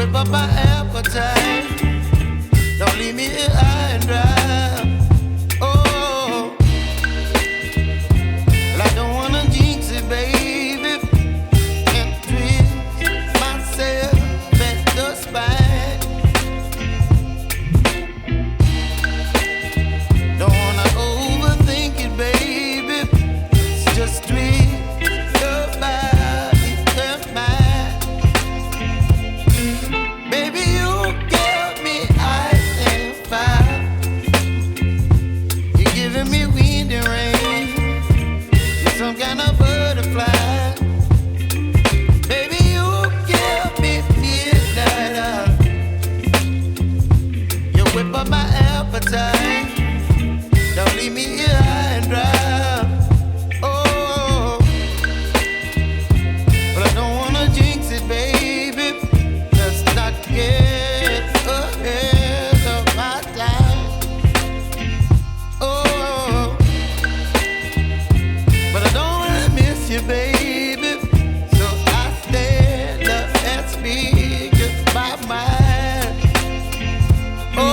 whip up my appetite. Don't leave me here high and dry. Oh, well, I don't wanna jinx it, baby. Can't twist myself at the spine. Don't wanna overthink it, baby. It's just twist your body and mine. Baby, you give me ice and fire. You're giving me wind and rain. You're some kind of butterfly. Baby, you give me midnight. You whip up my appetite. Don't leave me here high and dry. Oh, but I don't wanna jinx it, baby. Let's not get ahead of my time. Oh, but I don't wanna miss you, baby. So I stand up and speak my mind. Oh.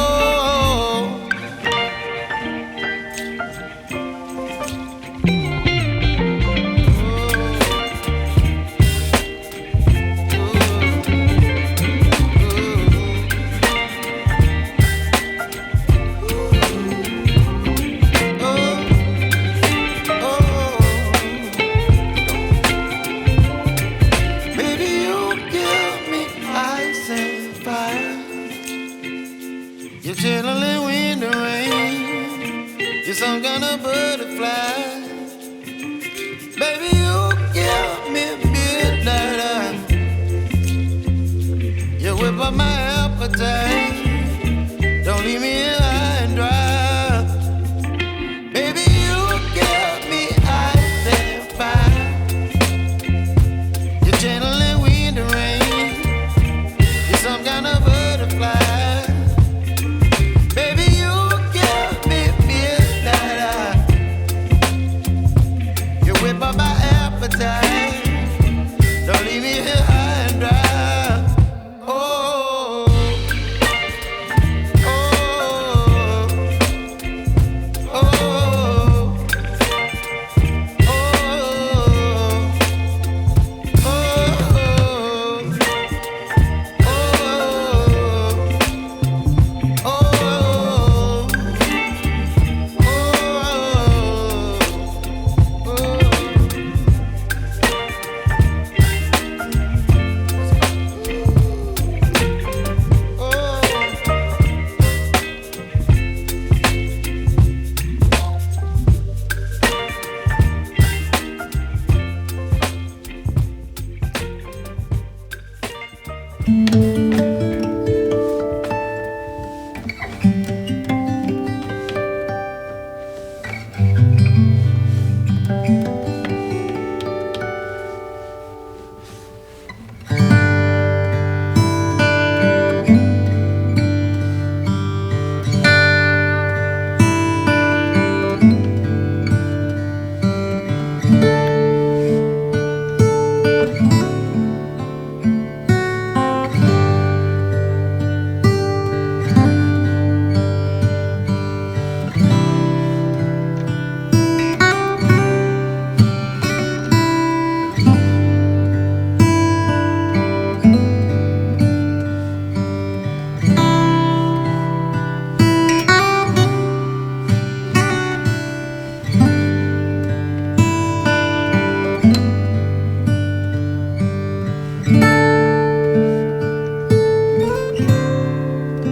Baby, you give me ice and fire. You're chilling wind and rain. You're some kind of butterfly. Baby, you give me midnight. You whip up my appetite.